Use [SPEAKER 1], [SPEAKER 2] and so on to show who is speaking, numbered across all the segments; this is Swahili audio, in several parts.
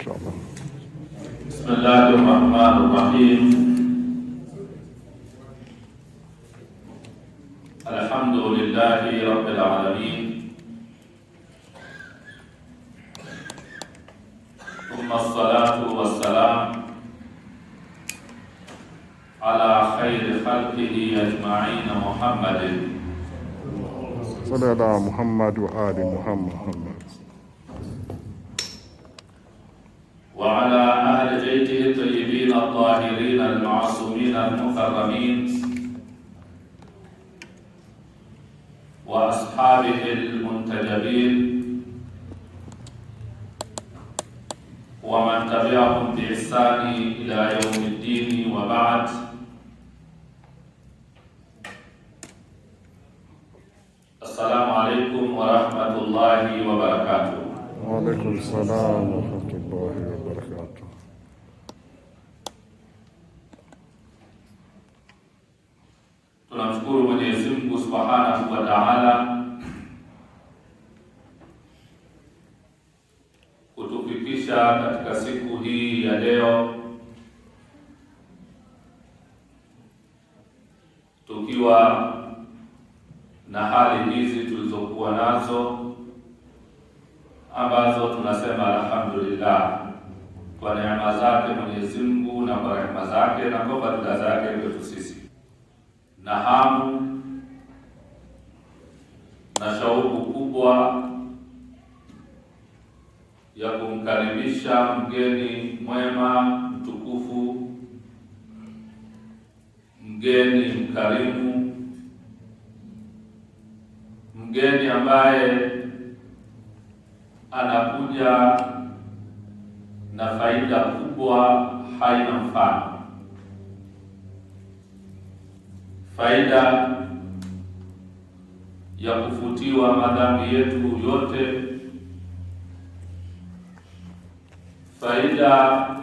[SPEAKER 1] inshallah.
[SPEAKER 2] Bismillahir Rahmanir Rahim. Alhamdulillahi Rabbil Alamin. Thumma as-salatu was-salam ala khayri khalqihi ajma'in Muhammadin
[SPEAKER 1] Sallallahu ala Muhammad wa ali Muhammad
[SPEAKER 2] wa ala ahli baytihi at-tayyibin at-tahirin al-ma'sumin al-mukarramin wa ashabihi al-muntajabin wa man tabi'ahum bi ihsani ila yawmiddin wa ba'd. Assalamu alaikum warahmatullahi wabarakatuh.
[SPEAKER 1] Wa alaikum salam wa rahmatullahi wa barakatuh.
[SPEAKER 2] Tunamshukuru Mwenyezi Mungu Subhanahu wa Ta'ala kutufikisha katika siku hii ya leo tukiwa na hali hizi tulizokuwa nazo ambazo tunasema alhamdulillah kwa neema zake Mwenyezi Mungu na kwa rehema zake na kwa fadhila zake kwetu sisi, na hamu na shauku kubwa ya kumkaribisha mgeni mwema mtukufu, mgeni mkarimu, mgeni ambaye anakuja na faida kubwa haina mfano, faida ya kufutiwa madhambi yetu yote, faida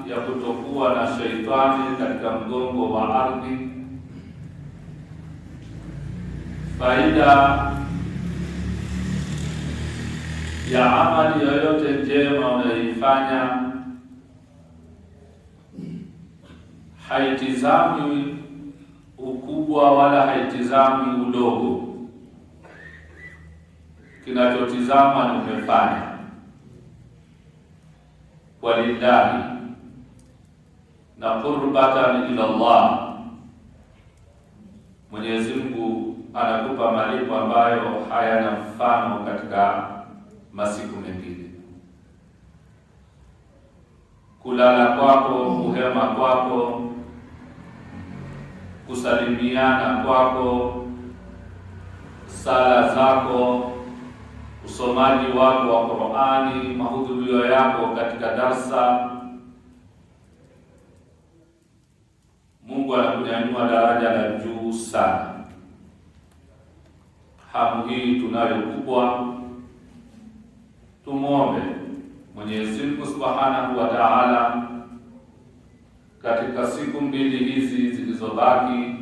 [SPEAKER 2] ya kutokuwa na sheitani katika mgongo wa ardhi, faida ya amali yoyote njema unayoifanya haitizami ukubwa wala haitizami udogo. Kinachotizama ni umefanya kwa lillahi na qurbatan ila Allah. Mwenyezi Mungu anakupa malipo ambayo hayana mfano katika masiku mengine. Kulala kwako, kuhema kwako, kusalimiana kwako, sala zako, usomaji wako wa Qur'ani, mahudhurio yako katika darsa, Mungu anakunyanyua daraja la juu sana. Hamu hii tunayo kubwa. Tumuombe Mwenyezi Mungu Subhanahu wa Ta'ala katika siku mbili hizi zilizobaki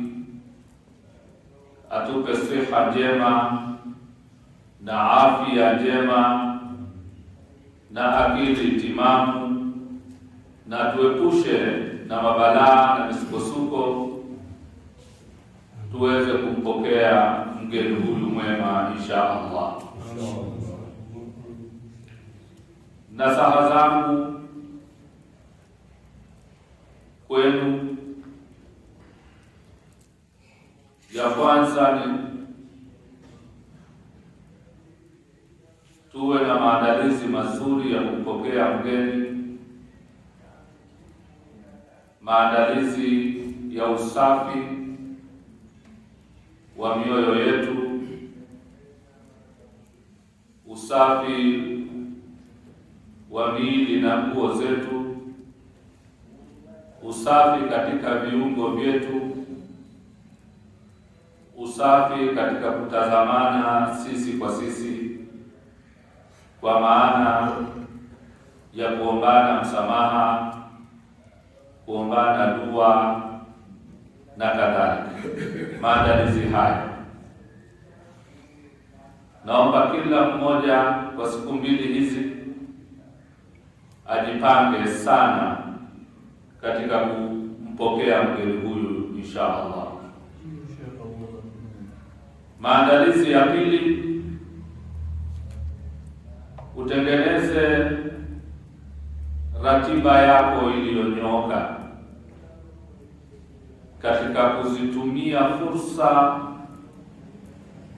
[SPEAKER 2] atupe siha njema na afya njema na akili timamu, na tuepushe na mabalaa na misukosuko, tuweze kumpokea mgeni huyu mwema insha Allah. Nasaha zangu kwenu, ya kwanza ni tuwe na maandalizi mazuri ya kumpokea mgeni, maandalizi ya usafi wa mioyo yetu, usafi wa miili na nguo zetu, usafi katika viungo vyetu, usafi katika kutazamana sisi kwa sisi, kwa maana ya kuombana msamaha, kuombana dua na kadhalika. Maandalizi haya naomba kila mmoja kwa siku mbili hizi ajipange sana katika kumpokea mgeni huyu insha Allah. Maandalizi ya pili, utengeneze ratiba yako iliyonyooka katika kuzitumia fursa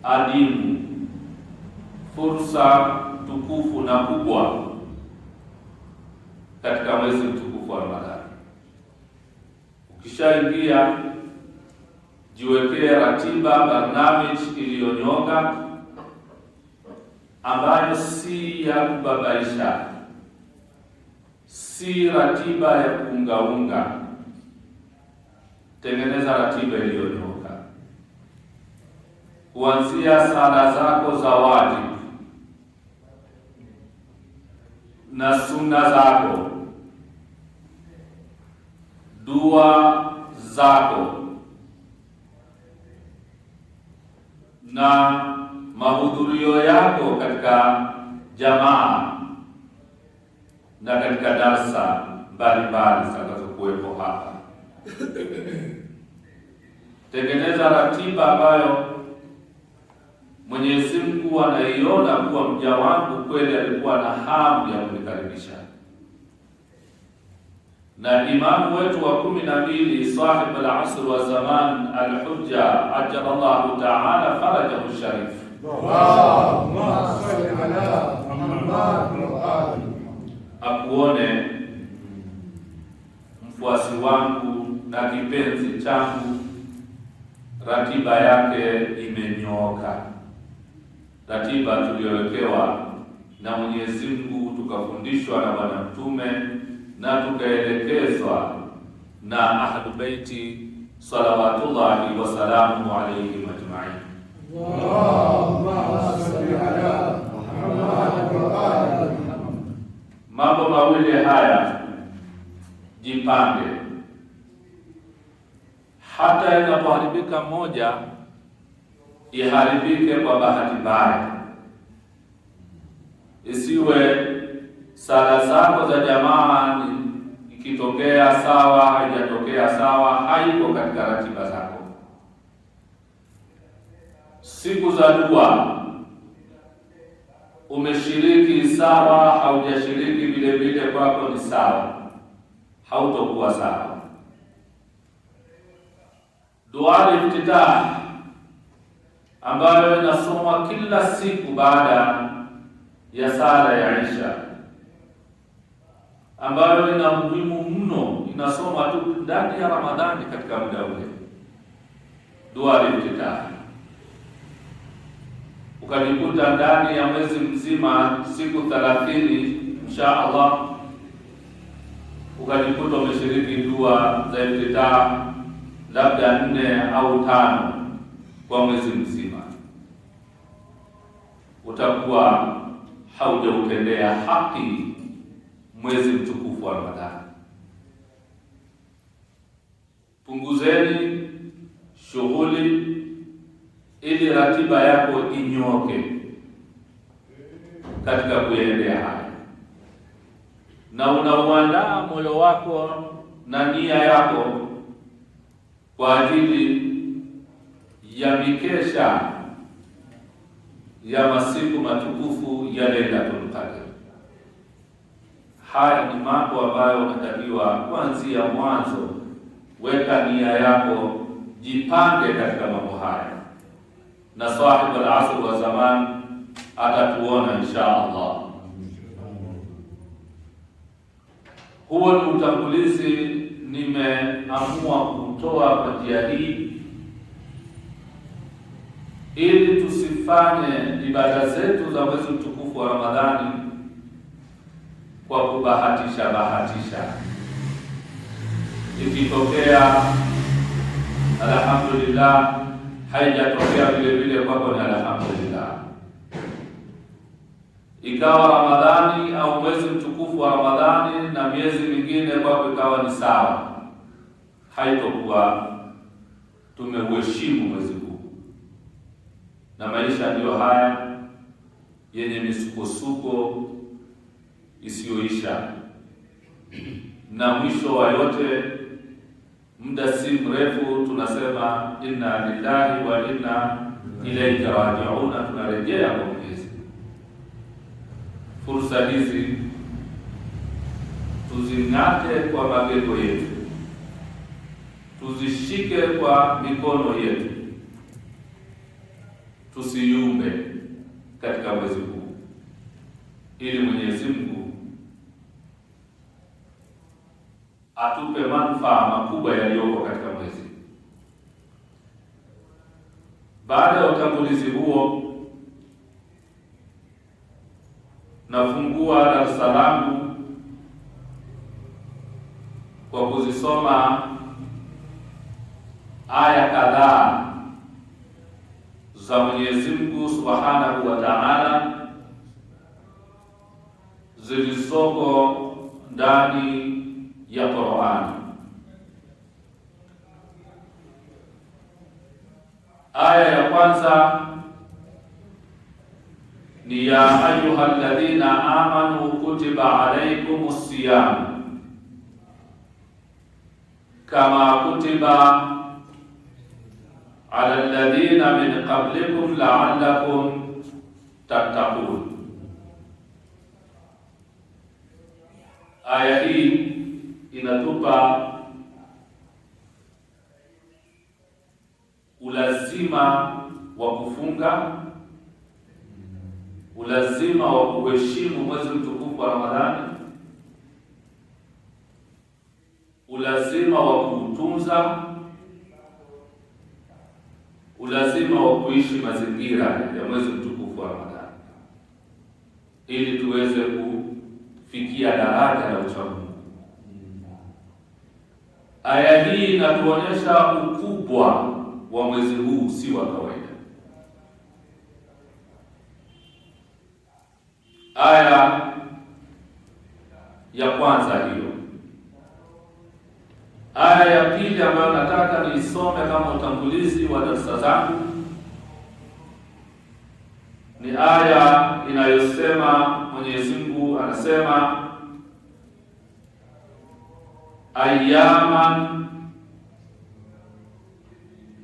[SPEAKER 2] adimu, fursa tukufu na kubwa katika mwezi mtukufu wa Ramadhani. Ukishaingia, jiwekee ratiba, barnamij iliyonyooka ambayo si ya kubabaisha, si ratiba ya kuungaunga. Tengeneza ratiba iliyonyooka kuanzia sala zako za wajibu na sunna zako, dua zako na mahudhurio yako katika jamaa na katika darsa mbalimbali zitakazokuwepo hapa. Tengeneza ratiba ambayo Mwenyezi Mungu anaiona kuwa mja wangu kweli alikuwa na hamu ya kunikaribisha. Na imamu wetu wa 12 sahib al-asr wa zaman al-hujja ajjalallahu ta'ala farajahu sharif, Allahumma salli ala Muhammad wa ali, akuone mfuasi wangu na kipenzi changu ratiba yake imenyooka, ratiba tuliyowekewa na Mwenyezi Mungu, tukafundishwa na Bwana Mtume na tukaelekezwa na Ahlul Baiti salawatullahi wa salamu alayhim ajma'in. Allahumma salli ala Muhammad wa ali. Mambo mawili haya jipange, hata inapoharibika moja iharibike kwa bahati mbaya, isiwe sala zako za jamaa ikitokea sawa, haijatokea sawa, haiko katika ratiba zako. Siku za dua umeshiriki sawa, haujashiriki vile vile kwako ni sawa, hautokuwa sawa. Dua al-iftitah ambayo inasomwa kila siku baada ya sala ya Isha, ambayo ina muhimu mno, inasomwa tu ndani ya Ramadhani katika muda ule. Dua al-iftitah ukajikuta ndani ya mwezi mzima siku 30 insha Allah, ukajikuta umeshiriki dua za iftitah labda 4 au 5 kwa mwezi mzima, utakuwa haujautendea haki mwezi mtukufu wa Ramadhani. Punguzeni shughuli ili ratiba yako inyoke katika kuendea haya, na unauandaa moyo wako na nia yako kwa ajili ya mikesha ya masiku matukufu ya Lailatul Qadr. Haya ni mambo ambayo unatakiwa kuanzia mwanzo, weka nia yako, jipange katika mambo haya, na sahib al-asr wa zaman atatuona insha Allah. Huo ni utangulizi nimeamua kutoa kwa njia hii ili tusifanye ibada zetu za mwezi mtukufu wa Ramadhani kwa kubahatisha. Ikitokea alhamdulillah, haijatokea vile vile kwako ni alhamdulillah. Ikawa Ramadhani au mwezi mtukufu wa Ramadhani na miezi mingine kwako ikawa ni sawa, haitokuwa tumeuheshimu mwezi huu. Na maisha ndiyo haya yenye misukosuko isiyoisha, na mwisho wa yote, muda si mrefu tunasema inna lillahi wa inna ilaihi raji'un, tunarejea kwa Mwenyezi. Fursa hizi tuzing'ate kwa magego yetu, tuzishike kwa mikono yetu, tusiyumbe katika mwezi huu, ili Mwenyezi Mungu atupe manufaa makubwa yaliyoko katika mwezi. Baada ya utangulizi huo, nafungua darasa langu kwa kuzisoma aya kadhaa za Mwenyezi Mungu Subhanahu wa Ta'ala zilizoko ndani ya Qur'ani. Aya ya kwanza ni ya ayyuhalladhina amanu kutiba alaykumus siyam kama kutiba ala alladhina min qablikum la'allakum tattaqun. Aya hii inatupa ulazima wa kufunga, ulazima wa kuheshimu mwezi mtukufu wa Ramadhani, ulazima wa kuutunza, ulazima wa kuishi mazingira ya mwezi mtukufu wa Ramadhani ili tuweze kufikia daraja la uchamungu. Aya hii inatuonyesha ukubwa wa mwezi huu, si wa kawaida. Aya ya kwanza hiyo. Aya ya pili ambayo nataka niisome kama utangulizi wa darasa zangu ni aya inayosema, Mwenyezi Mungu anasema ayyaman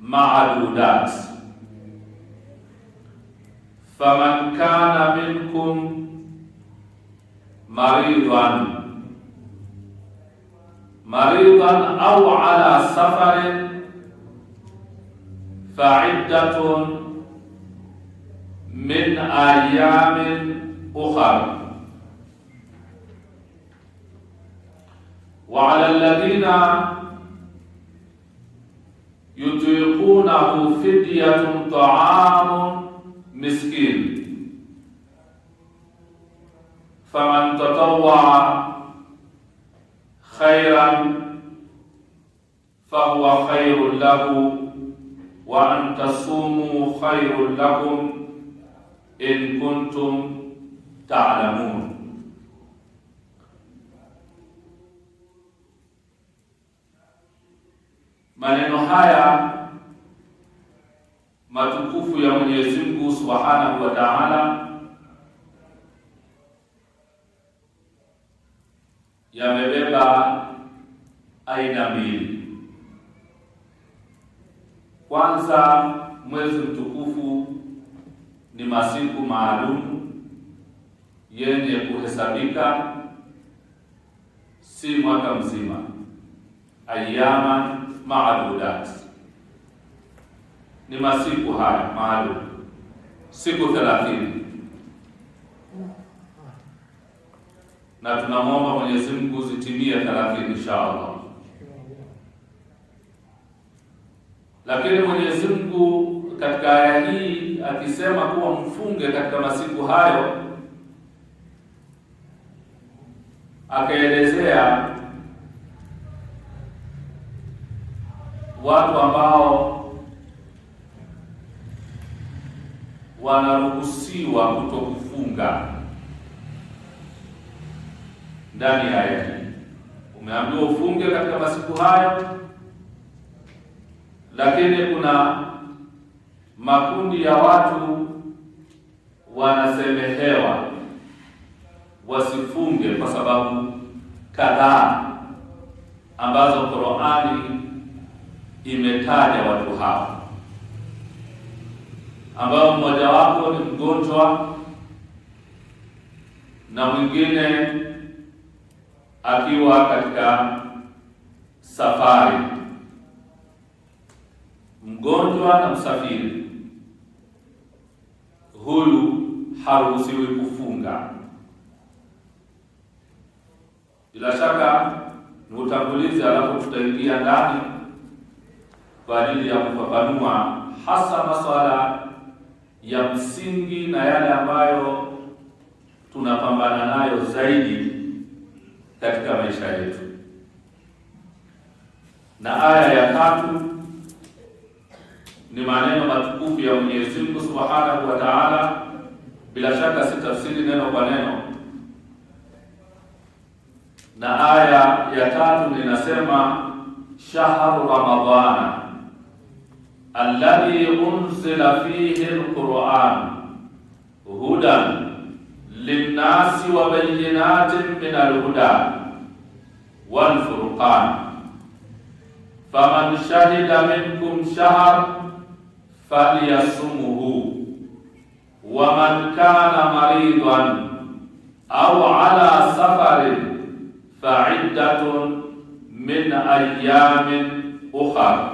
[SPEAKER 2] ma'dudat faman kana minkum maridan au ala safarin fa'iddatun min ayamin ukhra wa ala alladhina yutiqunahu fidyatun ta'amun miskin faman tatawwa khairan fahuwa khairun lahu wa an tasumu khairun lakum in kuntum ta'lamun. Maneno haya matukufu ya Mwenyezi Mungu Subhanahu wa Ta'ala yamebeba aina mbili. Kwanza, mwezi mtukufu ni masiku maalum yenye kuhesabika, si mwaka mzima. Ayyaman ma'dudat ni masiku haya maalum, siku 30, na tunamwomba Mwenyezi Mungu zitimie 30 inshallah. Lakini Mwenyezi Mungu katika aya hii akisema kuwa mfunge katika masiku hayo, akaelezea watu ambao wanaruhusiwa kutokufunga ndani ya aya hii. Umeambiwa ufunge katika masiku hayo, lakini kuna makundi ya watu wanasemehewa wasifunge kwa sababu kadhaa ambazo Qur'ani imetaja watu hao, ambao mmoja wapo ni mgonjwa na mwingine akiwa katika safari. Mgonjwa na msafiri, huyu haruhusiwi kufunga. Bila shaka ni utangulizi, alafu tutaingia ndani kwa ajili ya kufafanua hasa masuala ya msingi na yale ambayo tunapambana nayo zaidi katika maisha yetu. Na aya ya 3 ni maneno matukufu ya Mwenyezi Mungu Subhanahu wa Ta'ala. Bila shaka sitafsiri neno kwa neno, na aya ya 3 linasema shahru ramadhana alladhi unzila fihi alquran hudan linnasi wa bayyinatin min alhuda wal furqan faman shahida minkum shahr falyasumhu wa man kana maridan aw ala safarin fa'iddatun min ayyamin ukhra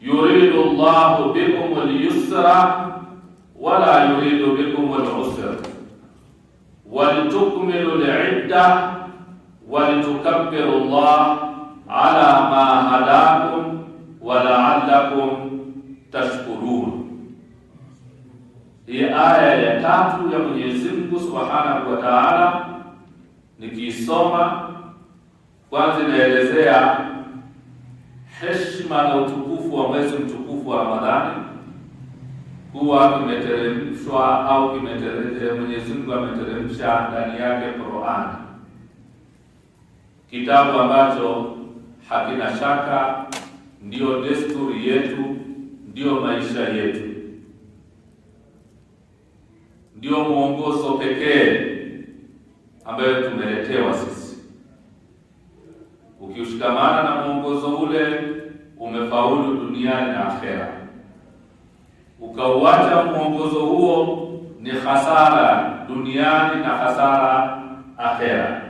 [SPEAKER 2] yuridu Allahu bikum al-yusra wa la yuridu bikum al-usra wa litukmilu al-'iddah wa litukabbiru Allah ala ma hadakum wa la'allakum tashkurun. Hii aya ya 3 ya Mwenyezi Mungu Subhanahu wa Ta'ala nikiisoma, kwanza inaelezea heshima na utukufu wa mwezi mtukufu wa Ramadhani, kuwa kimeteremshwa au Mwenyezi Mungu ameteremsha ndani yake Qur'an, kitabu ambacho hakina shaka ndiyo desturi yetu, ndiyo maisha yetu, ndiyo mwongozo pekee ambayo tumeletewa sisi. Ukiushikamana na mwongozo ule umefaulu duniani na akhera. Ukauacha mwongozo huo ni hasara duniani na hasara akhera.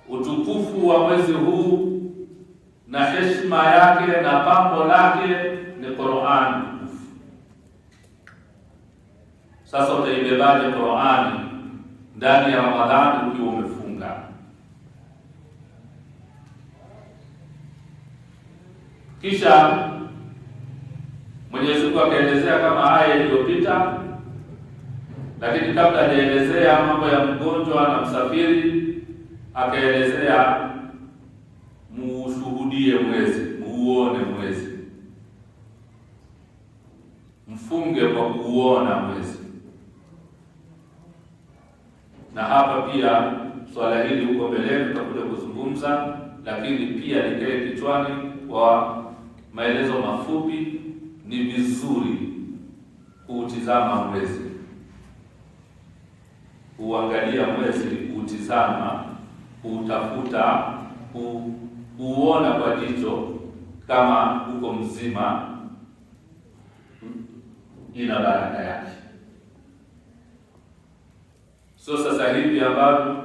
[SPEAKER 2] Utukufu wa mwezi huu na heshima yake na pambo lake ni Qur'an tukufu. Sasa utaibebaje Qur'ani ndani ya Ramadhani ukiwa umefunga? Kisha Mwenyezi Mungu akaelezea kama aya iliyopita, lakini kabla hajaelezea mambo ya mgonjwa na msafiri, akaelezea muushuhudie mwezi, muone mwezi, mfunge kwa kuona mwezi. Na hapa pia swala hili huko mbeleni tutakuja kuzungumza, lakini pia nikae kichwani kwa maelezo mafupi. Ni vizuri kuutizama mwezi, kuangalia mwezi, kuutizama, kuutafuta, kuuona kwa jicho kama uko mzima, ina baraka yake. So sasa hivi ambavyo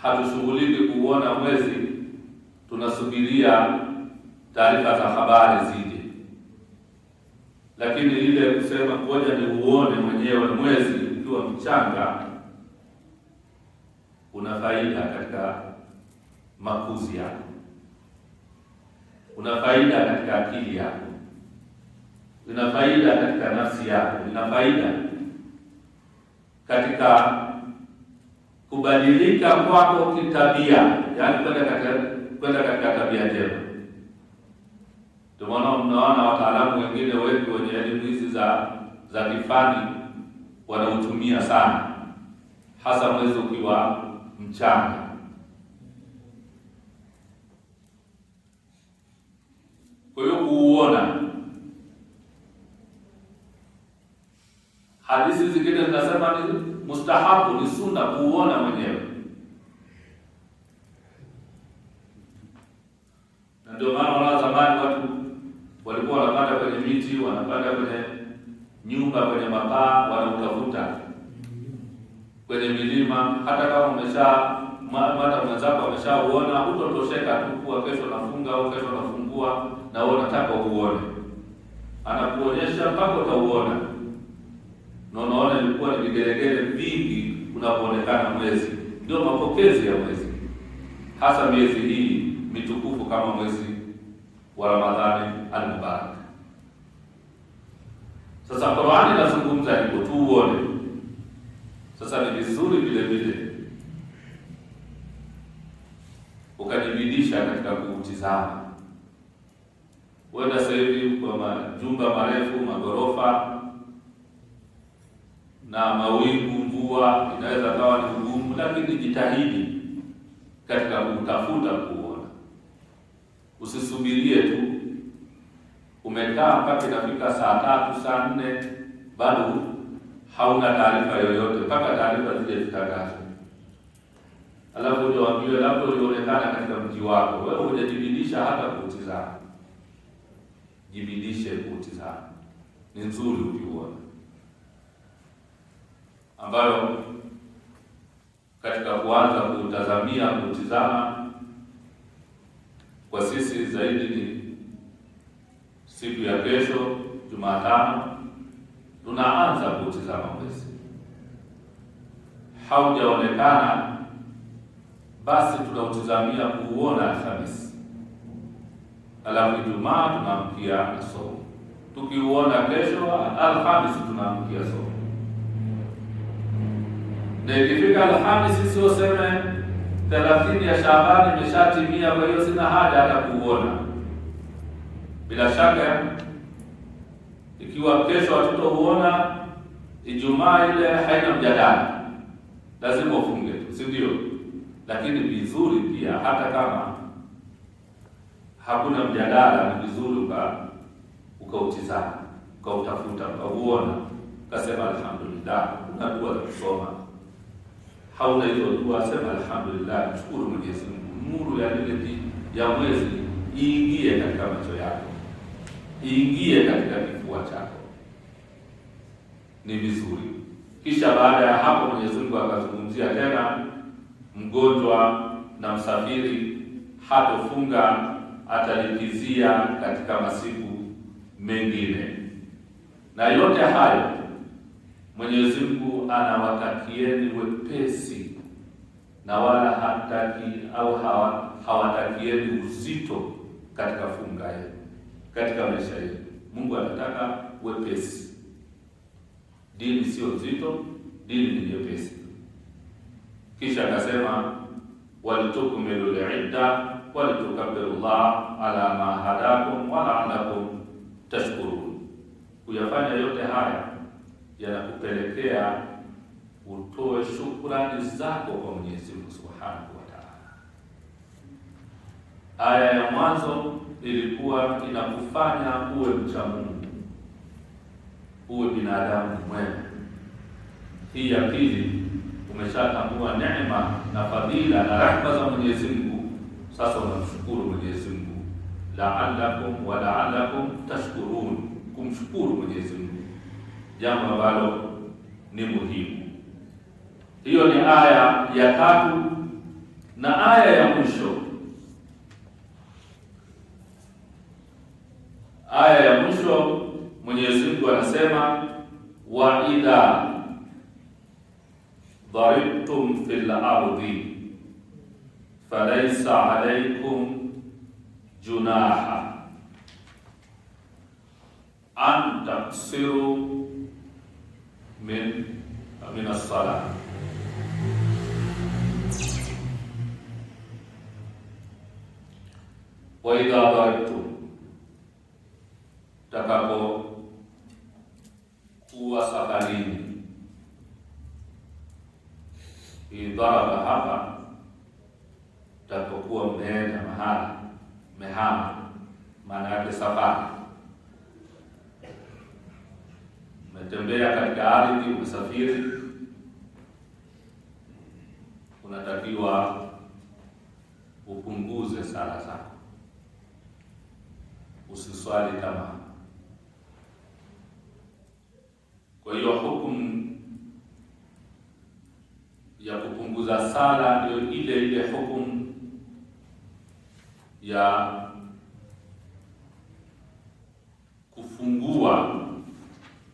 [SPEAKER 2] hatushughuliki kuuona mwezi, tunasubiria taarifa za habari zije, lakini ile kusema ngoja ni uone mwenyewe mwezi ukiwa mchanga, una faida katika makuzi yako, una faida katika akili yako, una faida katika nafsi yako, una faida katika kubadilika kwako kitabia, yaani kwenda katika tabia njema. Mnaona wataalamu wengine wengi wenye elimu hizi za kifani wanautumia sana, hasa mwezi ukiwa mchanga. Kwa hiyo kuuona, hadithi zingine zinasema ni mustahabu, ni sunna kuuona mwenyewe, ndio maana wala zamani watu walikuwa wanapanda kwenye miti, wanapanda kwenye nyumba, kwenye mapaa, wanautafuta kwenye milima. Hata kama hata mwenzako ameshauona, hutotosheka tu kuwa kesho nafunga au kesho nafungua na wewe unataka uone. Anakuonyesha mpaka utauona. Na unaona ilikuwa ni vigelegele vingi unapoonekana mwezi. Ndio mapokezi ya mwezi. Hasa miezi hii mitukufu kama mwezi wa Ramadhani al-Mubarak. Sasa Qur'ani inazungumza hivyo tuone. Sasa ni vizuri vile vile ukajibidisha katika kuutizama. Wewe sasa hivi kwa majumba marefu, magorofa na mawingu, mvua inaweza kawa ni ugumu, lakini jitahidi katika kutafuta kuona. Usisubirie tu umekaa mpaka inafika saa 3, saa 4 bado hauna taarifa yoyote mpaka taarifa zile zitangazwe. Alafu ndio waambiwe labda ulionekana katika mji wako. Wewe hujajibidisha hata kuutizama. Jibidishe kuutizama. Ni nzuri ukiuona. Ambayo katika kuanza kuutazamia, kuutizama kwa sisi zaidi ni siku ya kesho Jumatano tunaanza kuutizama mwezi. Haujaonekana basi tunautizamia kuuona Alhamisi. Alafu Ijumaa tunaamkia na somo. Tukiuona kesho Alhamisi tunaamkia somo. Na ikifika Alhamisi sio sema 30 ya Shaaban imeshatimia, kwa hiyo sina haja hata kuuona. Bila shaka ikiwa kesho hatutauona, Ijumaa ile haina mjadala, lazima ufunge tu, si ndio? Lakini vizuri pia hata kama hakuna mjadala, ni vizuri ukautizama, ukautafuta, ukauona, ukasema alhamdulillah. Kuna dua za kusoma. Hauna hizo dua, sema alhamdulillah, mshukuru Mwenyezi Mungu. Nuru ya lile ya mwezi iingie katika macho yako, iingie katika kifua chako. Ni vizuri. Kisha baada ya hapo Mwenyezi Mungu akazungumzia tena mgonjwa na msafiri hatofunga, atalipizia katika masiku mengine. Na yote hayo Mwenyezi Mungu anawatakieni wepesi, na wala hataki au hawatakieni uzito katika funga yenu, katika maisha yenu. Mungu anataka wepesi. Dini sio nzito, dini ni nyepesi. Kisha akasema walitukmilu al-idda walitukabbirullaha ala ma hadakum wa la'allakum tashkurun. Kuyafanya yote haya yanakupelekea utoe shukrani zako kwa Mwenyezi Mungu Subhanahu wa Ta'ala. Aya ya mwanzo ilikuwa inakufanya uwe mcha Mungu, uwe binadamu mwema. Hii ya pili umeshatambua neema na fadhila na rahma za Mwenyezi Mungu. Sasa unamshukuru Mwenyezi Mungu, la'allakum tashkurun, kumshukuru Mwenyezi Mungu, jambo ambalo ni muhimu. Hiyo ni aya ya 3. Na aya ya mwisho, aya ya mwisho Mwenyezi Mungu anasema wa idha daribtum fil ardi falaysa alaykum junaha an taqsiru min as-salah. Wa idha daribtum, takapo kuwa safarini. Idharaba hapa tapokuwa mmeenda mahali, mehama, maana yake safari. Umetembea katika ardhi, umesafiri, unatakiwa upunguze sala zako. usiswali tamaa. Kwa hiyo hukumu ya kupunguza sala ndio ile hukumu ya kufungua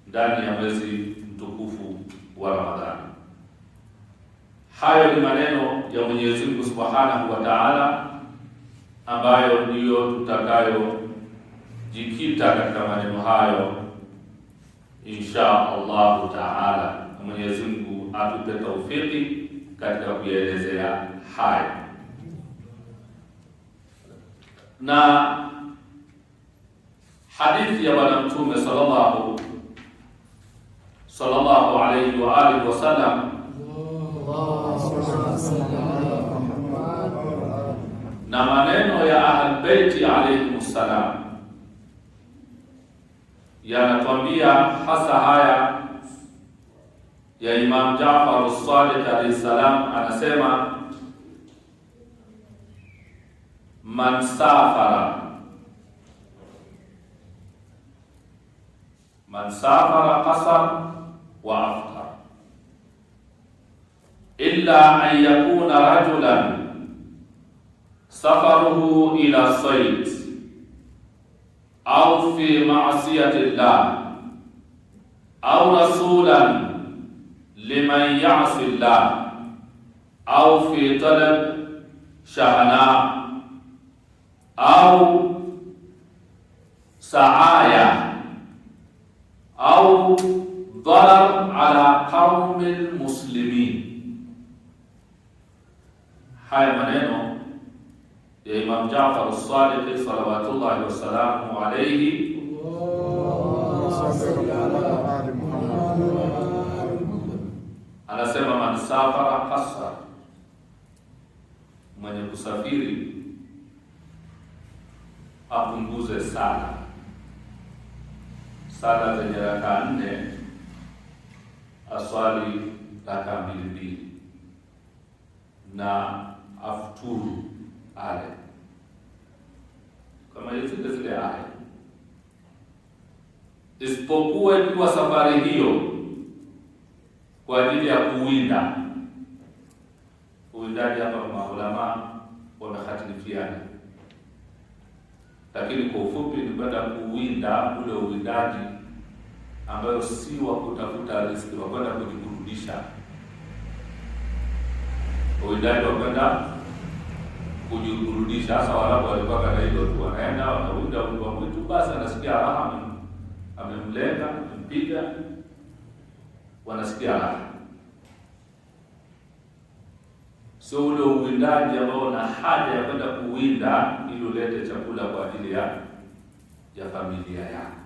[SPEAKER 2] ndani ya mwezi mtukufu wa Ramadhani. Hayo ni maneno ya Mwenyezi Mungu Subhanahu wa Ta'ala, ambayo ndiyo tutakayojikita katika maneno hayo insha Allahu Ta'ala. Mwenyezi Mungu atupe taufiki katika kuelezea haya. Na hadithi ya Bwana Mtume sallallahu alayhi wa alihi wasallam na maneno ya Ahlul Baiti alayhi salam yanatuambia hasa haya ya Imam Jaafar as-Sadiq alayhi salam, anasema man safara qasar wa aftar illa an yakuna rajulan safaruhu ila sayd au fi ma'siyati llah au rasulan liman ya'si llah au fi talab shahna au saaya au darar ala qaumil muslimin. Haya maneno ya Imam Jaafar as-Sadiq salawatullahi wasalamu alayhi anasema, man safara qasar, mwenye kusafiri apunguze sala zenye raka 4, aswali raka 2 na afturu ale kama zile aya, isipokuwa ikiwa safari hiyo kwa ajili ya kuwinda. Uwindaji hapa maulama wamehitilifiana, lakini kwa ufupi ni kwenda kuwinda ule uwindaji ambayo si wa kutafuta riziki, wa kwenda kujiburudisha. Uwindaji wa kwenda kujiburudisha, hasa wale walikuwa kana hilo tu, wanaenda wanawinda mbwa mwitu, basi anasikia raha, amemlenga, amempiga, wanasikia raha. Sio ule uwindaji ambao na haja ya kwenda kuwinda ili ulete chakula kwa ajili ya familia yako,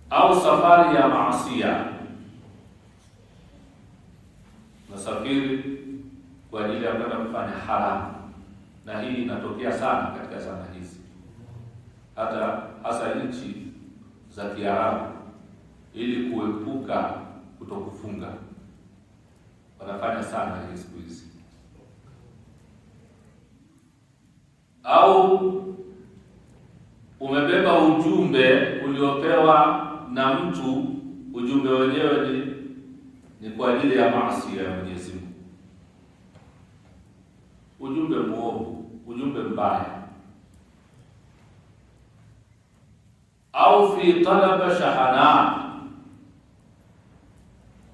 [SPEAKER 2] au safari ya maasiya, nasafiri kwa ajili ya kwenda kufanya haramu. Na hii inatokea sana katika zama hizi, hasa nchi za Kiarabu, ili kuepuka kutokufunga wanafanya sana hii siku hizi. Au umebeba ujumbe uliopewa na mtu, ujumbe wenyewe ni kwa ajili ya maasi ya Mwenyezi Mungu, ujumbe mwovu, ujumbe mbaya. Au fi talaba shahana,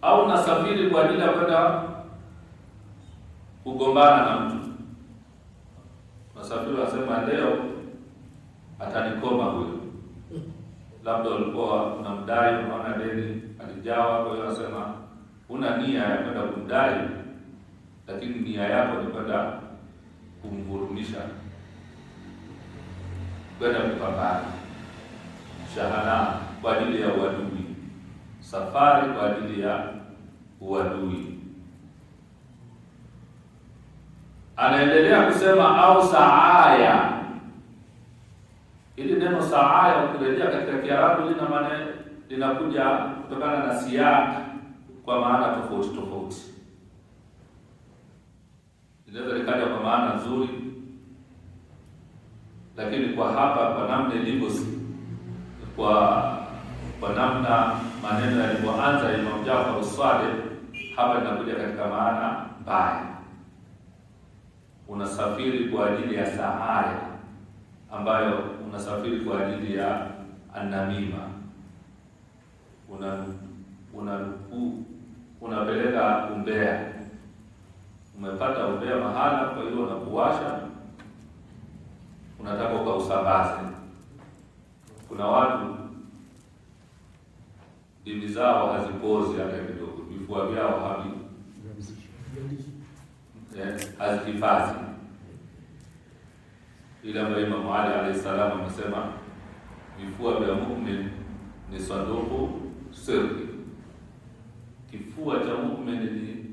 [SPEAKER 2] au nasafiri kwa ajili ya kwenda kugombana na mtu. Nasafiri wasema leo atanikoma huyo, labda walikuwa unamdai, unaona deni alijawa, kwa hiyo nasema una nia ya kwenda kumdai, lakini nia yako ni kwenda kumvurumisha, kwenda kupambana. Shahana kwa ajili ya uadui, safari kwa ajili ya uadui. Anaendelea kusema au saaya. Ili neno saaya ukirejea katika Kiarabu lina maana, linakuja kutokana na siyak kwa maana tofauti. Inaweza likaja kwa maana nzuri, lakini kwa hapa, kwa namna ilivyo, kwa namna maneno yalivyoanza Imam Jaafar Sadiq, hapa inakuja katika maana mbaya. Unasafiri kwa ajili ya sahaya, ambayo unasafiri kwa ajili ya anamima, unapeleka umbea, umepata umbea mahala, kwa hiyo unakuwasha, unataka ukausambaze. Kuna watu dini zao hazipozi hata kidogo, vifua vyao hazihifadhi ile ambayo Imam Ali alayhi salam amesema vifua vya mu'min ni sanduku sirri. Kifua cha mu'min ni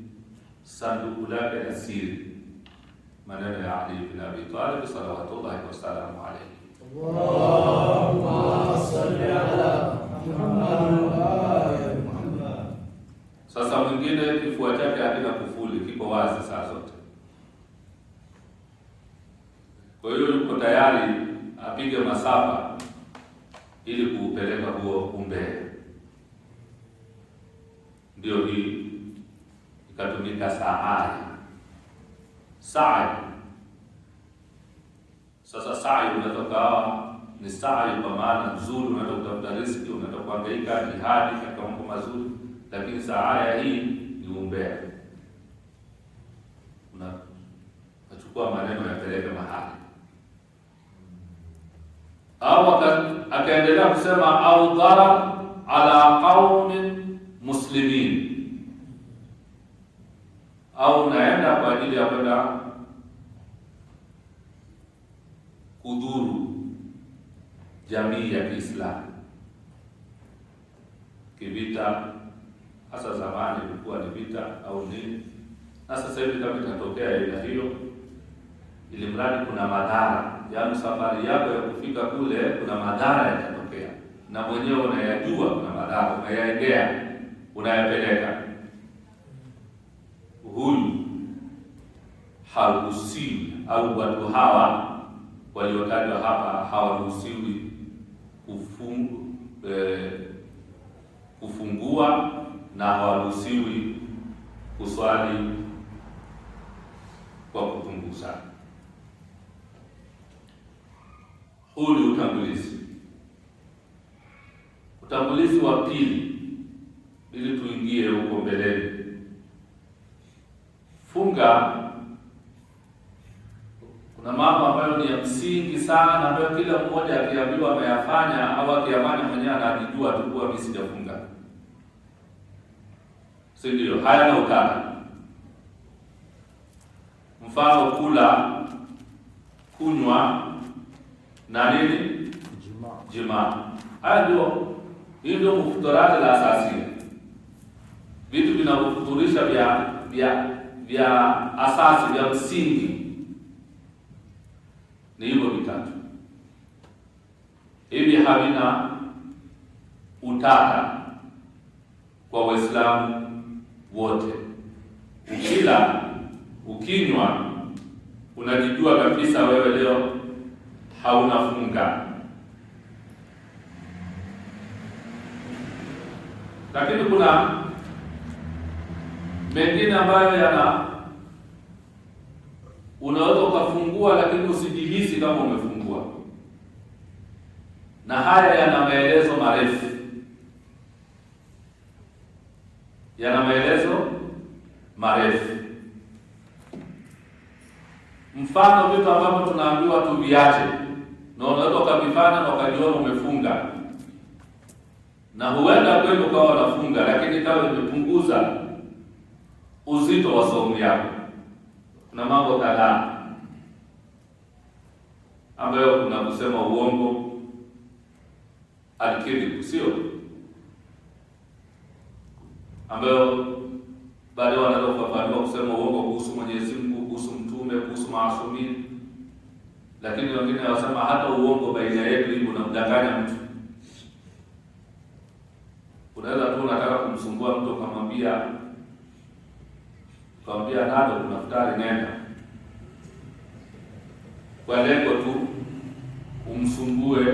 [SPEAKER 2] sanduku lake la siri. Maneno ya Ali bin Abi Talib salawatullahi wasalamu alayhi. Allahumma salli ala Muhammad. Sasa mwingine kifua chake hakina kufuli, kipo wazi saa zote. Kwa hiyo yuko tayari apige masafa ili kuupeleka huo umbea. Ndio hii ikatumika sa'i. Sasa sa'i unatoka ni sa'i kwa maana nzuri, unataka kutafuta riziki, unataka kuhangaika jihadi katika mambo mazuri, lakini sa'a hii ni umbea. Unachukua maneno yapeleke mahali. Au akaendelea kusema au dharar ala qaumin muslimin, au naenda kwa ajili ya kwenda kudhuru jamii ya Kiislamu kivita. Hasa zamani ilikuwa ni vita au nini, na sasa hivi kama itatokea aina hiyo, ili mradi kuna madhara, yaani safari yako ya kufika kule kuna madhara yatatokea, na mwenyewe unayajua kuna madhara, unayaendea, unayapeleka, huyu haruhusiwi, au watu hawa waliotajwa hapa hawaruhusiwi kufungua na hawaruhusiwi kuswali kwa kupunguza. Huu ni utangulizi. Utangulizi wa pili, ili tuingie huko mbeleni. Funga, kuna mambo ambayo ni ya msingi sana, ambayo kila mmoja akiambiwa ameyafanya au akiyafanya mwenyewe anajijua tu kuwa mimi sijafunga. Si ndio? Haya na utaka. Mfano kula, kunywa na nini? Jimaa. Haya hii ndio muftarati la asasi. Vitu vinavyofuturisha vya asasi, vya msingi ni hivyo vitatu. Hivi havina utata kwa Waislamu wote. Ukila, ukinywa, unajijua kabisa wewe leo hauna funga. Lakini kuna mengine ambayo unaweza ukafungua lakini usijihisi kama umefungua, na haya yana maelezo marefu, Mfano vitu ambavyo tunaambiwa tuviache, na unaweza ukavifanya na ukajiona umefunga, na huenda kweli ukawa unafunga, lakini kama imepunguza uzito wa saumu yako. Kuna mambo kadhaa ambayo kuna kusema uongo, al-kadhib, sio ambayo baadaye wanaweza kufafanua kusema uongo kuhusu Mwenyezi Mungu, kuhusu mtume, kuhusu maasumin. Lakini wengine wanasema hata uongo baina yetu hivi unamdanganya mtu. Unaweza tu unataka kumsumbua mtu ukamwambia nado kuna futari nenda, kwa lengo tu umsumbue,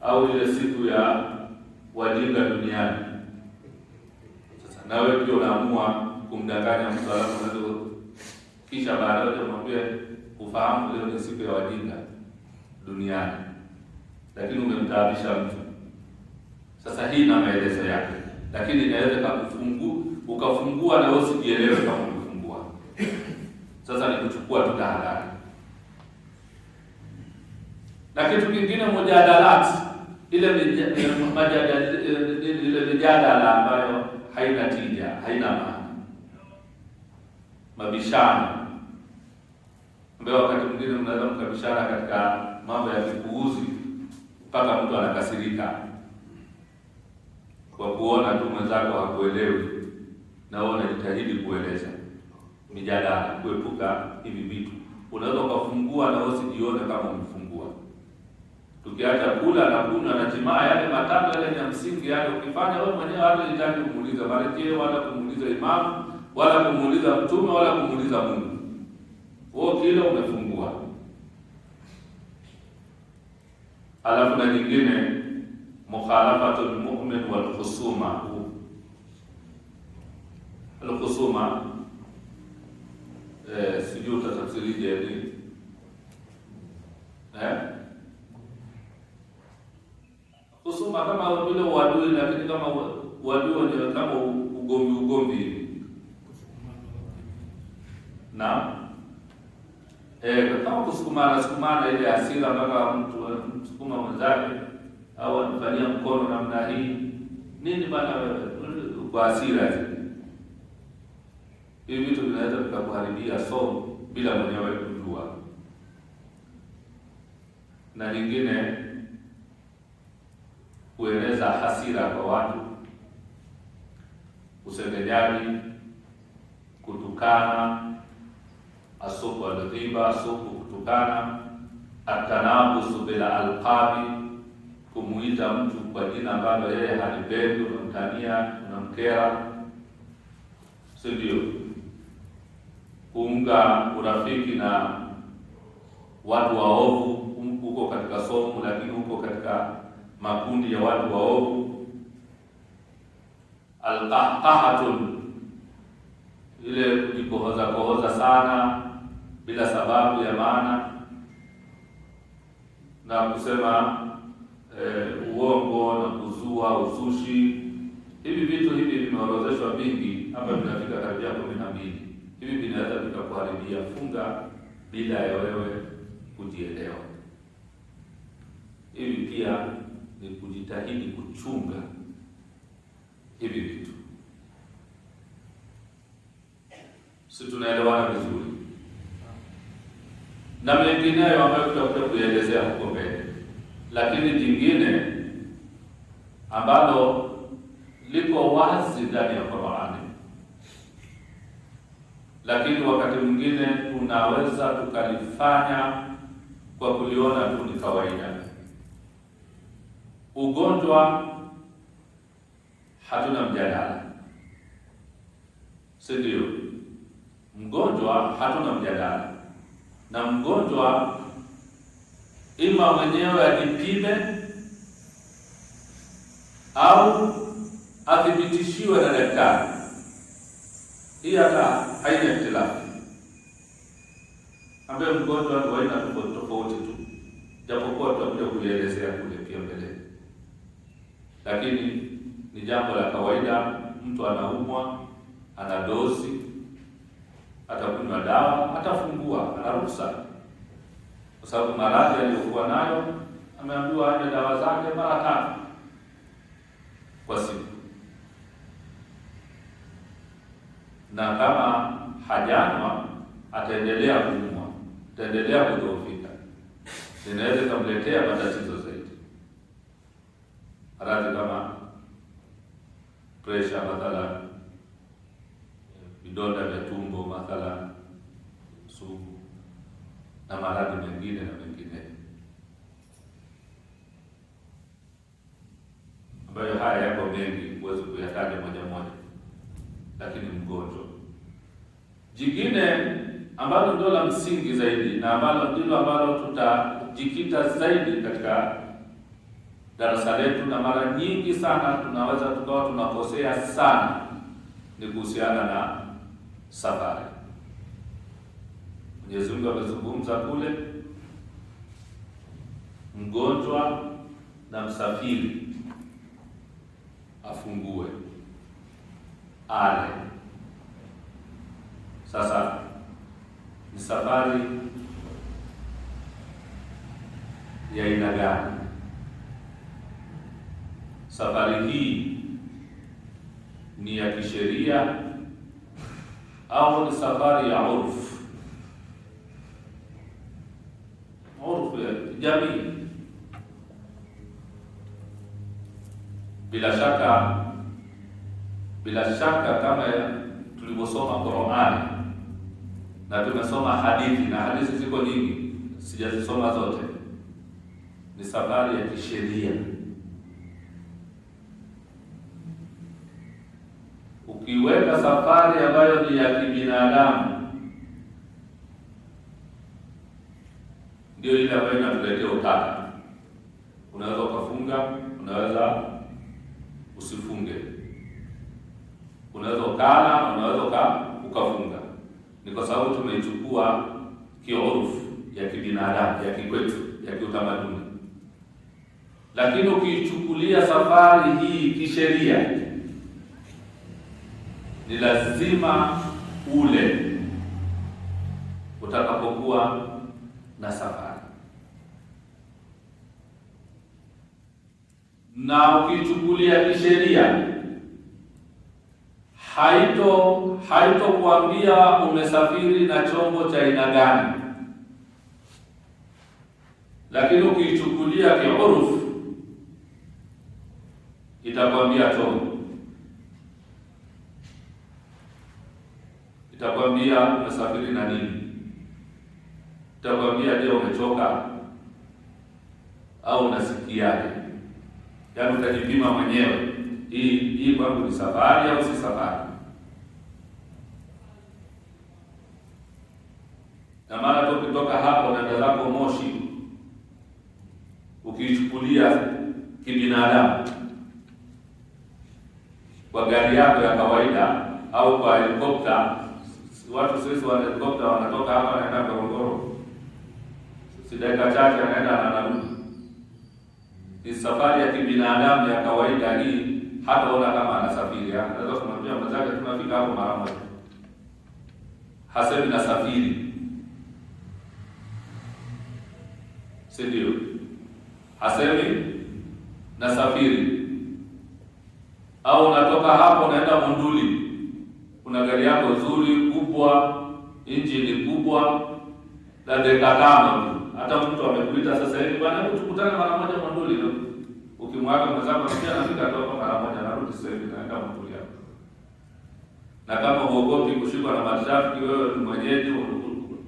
[SPEAKER 2] au ile siku ya wajinga duniani. Sasa nawe pia unaamua kumdanganya mtu, alafu unaweza kisha baadaye umwambie ufahamu leo ni siku ya wajinga duniani, lakini umemtaabisha mtu. Sasa hii na maelezo yake, lakini inaweza ukafungua na wewe usijielewe kama umefungua. Sasa ni kuchukua tu tahadhari. Na kitu kingine, mujadalati, ile mijadala ambayo haina tija, haina maana, mabishano ambayo wakati mwingine mnaweza mkabishana katika mambo ya kipuuzi mpaka mtu anakasirika kwa kuona tu mwenzako hakuelewi, na wewe unajitahidi kueleza. Mijadala, kuepuka hivi vitu. Unaweza ukafungua na wewe usijione kama umefungua. Tukiacha kula na kunywa na jimaa, yale matatu yale ni msingi, yale ukifanya wewe mwenyewe hata unahitaji kumuuliza marejeo, wala kumuuliza imamu, wala kumuuliza mtume, wala kumuuliza Mungu. Wewe kile umefungua. Alafu na nyingine, mukhalafatul mu'min wal khusuma. Al-khusuma sijui utatafsirije ni khusuma kama vile uadui, lakini kama uadui ni kama ugomvi hivi. Na kama kusukumana ile hasira mpaka mtu msukuma mwenzake au anafanyia mkono namna hii nini bana, kwa hasira hivi vitu vinaweza vikakuharibia somo bila mwenyewe kujua. Na nyingine, kueleza hasira kwa watu, usengenyaji, kutukana, asubu al-ghiba, asubu kutukana, atanabusu bila alqabi, kumuita mtu kwa jina ambalo yeye halipendi, unamtania, unamkera, si ndio? Kuunga urafiki na watu waovu, huko katika somo, lakini huko katika makundi ya watu waovu. Al-qahqahatun, ile kujikohoza sana bila sababu ya maana, na kusema uongo na kuzua uzushi. Hivi vitu hivi vimeorodheshwa vingi hapa, vinafika karibia 12. Hivi vinaweza vikakuharibia funga bila ya wewe kujielewa. Hivi pia ni kujitahidi kuchunga hivi vitu. Si tunaelewana vizuri? Na mengineyo ambayo tutakuja kuelezea huko mbele. Lakini jingine ambalo liko wazi ndani ya Qur'ani, lakini wakati mwingine tunaweza tukalifanya kwa kuliona tu ni kawaida. Ugonjwa hatuna mjadala, si ndio? Mgonjwa hatuna mjadala, na mgonjwa ima mwenyewe ajipime au athibitishiwe na daktari. Hii hata haina ikhtilafu, ambaye mgonjwa ni aina tofauti tu, japokuwa tutakuja kuelezea kule pia mbele. Lakini ni jambo la kawaida, mtu anaumwa, ana dozi, atakunywa dawa, atafungua, ana ruhusa, kwa sababu maradhi aliyokuwa nayo ameambiwa aje dawa zake mara 3 kwa siku. Na kama hajanywa ataendelea kuumwa, ataendelea kudhoofika, inaweza kumletea matatizo zaidi. Maradhi kama pressure mathalan, vidonda vya tumbo mathalan, sugu, na maradhi mengine na mengine ambayo haya yako mengi, huwezi kuyataja moja moja, lakini mgonjwa. Jingine ambalo ndio la msingi zaidi na ambalo ndilo ambalo tutajikita zaidi katika darasa letu, na mara nyingi sana tunaweza tukawa tunakosea sana, ni kuhusiana na safari. Mwenyezi Mungu amezungumza kule, mgonjwa na msafiri afungue ale. Sasa ni safari ya aina gani? Safari hii ni ya kisheria au ni safari ya urfu ya jamii? Bila shaka kama tulivyosoma Qur'ani na tumesoma hadithi, na hadithi ziko nyingi, sijazisoma zote, ni safari ya kisheria. Ukiweka safari ambayo ni ya kibinadamu, ndio ile ambayo inatuletea utata. Unaweza ukafunga, unaweza usifunge, unaweza ukala, unaweza ukafunga. Ni kwa sababu tumeichukua kiurufu ya kibinadamu, ya kikwetu, ya kiutamaduni. Lakini ukiichukulia safari hii kisheria, ni lazima ule utakapokuwa na safari, na ukichukulia kisheria haitokuambia umesafiri na chombo cha aina gani, lakini ukichukulia kiurufu itakwambia chombo, itakwambia umesafiri na nini, itakwambia je, umechoka au unasikiaje? Yaani utajipima mwenyewe, hii kwangu ni safari au si safari. Na maana tu kutoka hapo unaenda zako Moshi, ukichukulia kibinadamu kwa gari yako ya kawaida au kwa helikopta. Watu sisi wa helikopta wanatoka hapa wanaenda Ngorongoro, si dakika chache anaenda na anarudi. Ni safari ya kibinadamu ya kawaida hii, hata ona kama anasafiri. Anaweza kumwambia mwenzake tunafika hapo mara moja, hasemi nasafiri, si ndio? Hasemi nasafiri. Au unatoka hapo unaenda Monduli, kuna gari yako nzuri kubwa, injini kubwa, na dakika 5 tu. Hata mtu amekuita sasa hivi, bwana tukutane mara moja Monduli. Ukimwaga mwenzako pia anafika toka mara moja, narudi sasa hivi naenda Monduli hapo. Na kama huogopi kushikwa na matrafiki, wewe ni mwenyeji,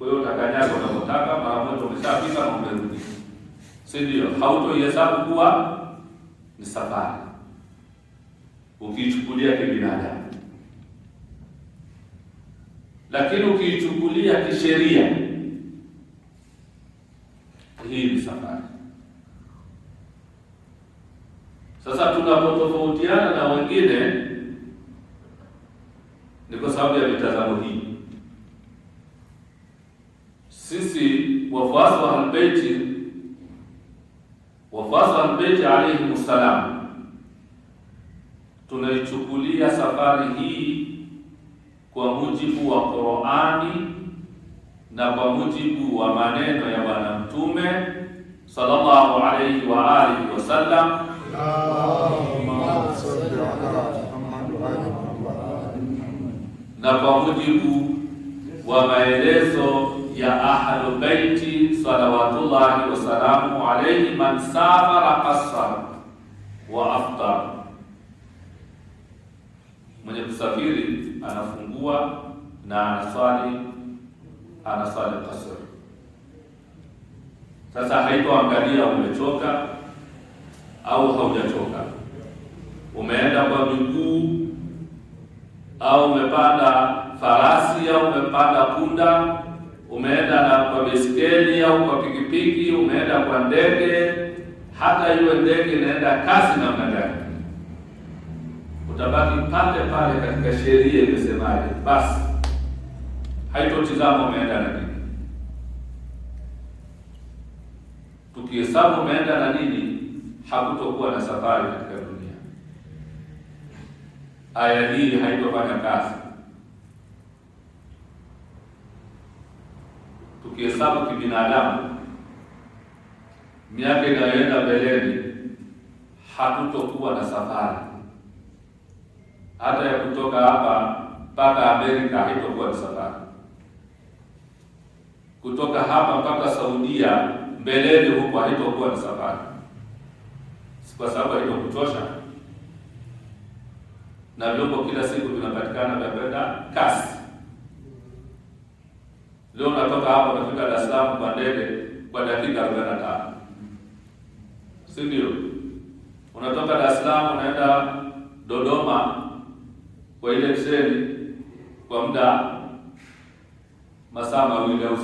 [SPEAKER 2] wewe utakanyaga unapotaka, mara moja umeshafika na umerudi, si ndio? Hautoihesabu kuwa ni safari ukiichukulia kibinadamu. Lakini ukiichukulia kisheria, hii ni safari. Sasa tunapotofautiana na wengine ni kwa sababu ya mitazamo hii. Sisi wafuasi wa Ahlulbeiti alayhi salam, tunaichukulia safari hii kwa mujibu wa Qur'ani na kwa mujibu wa maneno ya Bwana Mtume sallallahu alayhi wa alihi wasallam, na kwa mujibu wa maelezo ya Ahlul Baiti salawatullahi wasalamu alayhi, man safara qasara wa aftar, mwenye kusafiri anafungua na anaswali qasr. Sasa haitoangalia umechoka au haujachoka, umeenda kwa miguu au umepanda farasi au umepanda punda, umeenda na kwa baiskeli au kwa pikipiki, umeenda kwa ndege, hata hiyo ndege inaenda kasi namna gani, utabaki pale pale katika sheria imesemaje, basi haitotizama umeenda na nini. Tukihesabu umeenda na nini, hakutokuwa na safari katika dunia. Aya hii haitofanya kazi. Tukihesabu kibinadamu, miaka inayoenda mbeleni, hatutokuwa na safari hata ya kutoka hapa mpaka Amerika. Haitokuwa na safari kutoka hapa mpaka Saudia mbeleni huko, haitokuwa na safari, kwa sababu haitokutosha, na vyombo kila siku vinapatikana vya kwenda kasi. Leo unatoka hapa unafika Dar es Salaam kwa ndege kwa dakika 45, si ndio? Unatoka Dar es Salaam unaenda Dodoma kwa ile treni kwa muda masaa mawili au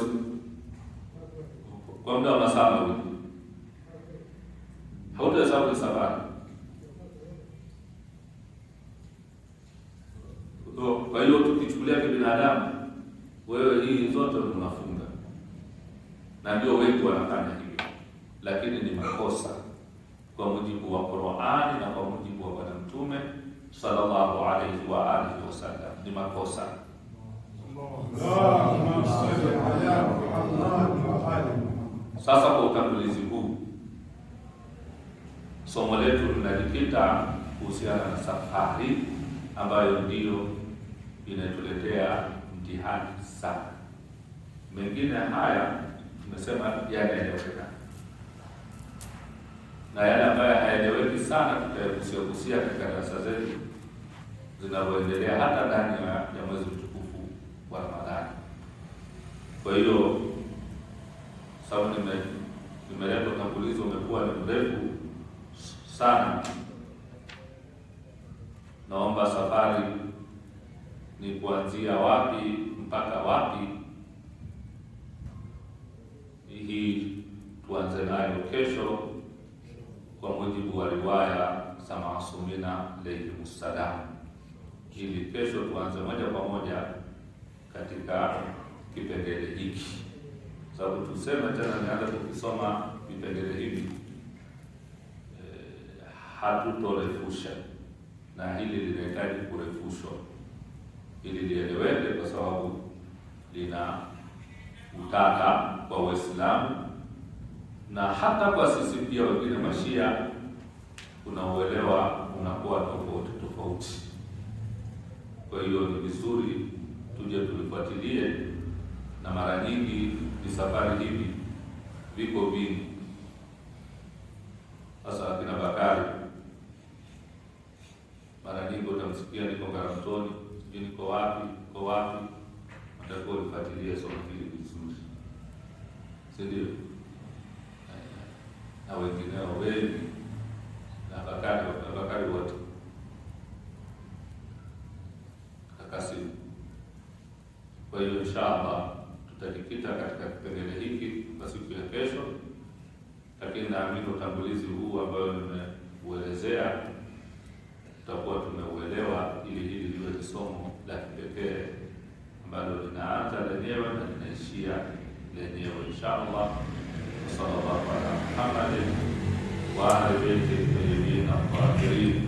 [SPEAKER 2] kwa muda wa masaa mawili. Hautahesabu safari. Kwa hiyo tukichukulia kibinadamu, wewe hii zote unafunga, na ndio wengi wanafanya hivyo, lakini ni makosa kwa mujibu wa Qur'ani na kwa mujibu wa Bwana Mtume sallallahu alaihi wa alihi wasallam, ni makosa. Sasa kwa utangulizi huu, somo letu linajikita kuhusiana na safari ambayo ndiyo inatuletea mtihani sana. Mengine haya tumesema yanaeleweka, na yale ambayo hayaeleweki sana tutayagusia katika darasa zetu zinavyoendelea hata ndani ya mwezi mtukufu wa Ramadhani. Kwa hiyo sababu nimeleta utangulizi umekuwa ni mrefu sana, naomba safari ni kuanzia wapi mpaka wapi, hii tuanze nayo kesho kwa mujibu wa riwaya za maasumina alayhimus salam, ili kesho tuanze moja kwa moja katika kipengele hiki, sababu tuseme tena nianza tukisoma vipengele hivi hatutorefusha, na hili linahitaji kurefushwa ili lieleweke, kwa sababu lina utata kwa Waislamu na hata kwa sisi pia wengine Mashia, unaoelewa unakuwa tofauti. Kwa hiyo ni vizuri tuje tulifuatilie, na mara nyingi ni safari hivi viko vingi. Sasa akina Bakari mara nyingi utamsikia niko Karamtoni, sijui niko wapi, natakiwa ulifuatilie somo hili vizuri, si ndio? Na wengineo wengi na Bakari wote kakasimu. Kwa hiyo inshallah tutajikita katika kipengele hiki kwa siku ya kesho, lakini naamini utangulizi huu ambayo nimeuelezea tutakuwa tumeuelewa, ili hili liwe ni somo la kipekee ambalo linaanza lenyewe na linaishia lenyewe inshallah. Sallallahu ala Muhammad wa ala alihi tayyibin at-tahirin.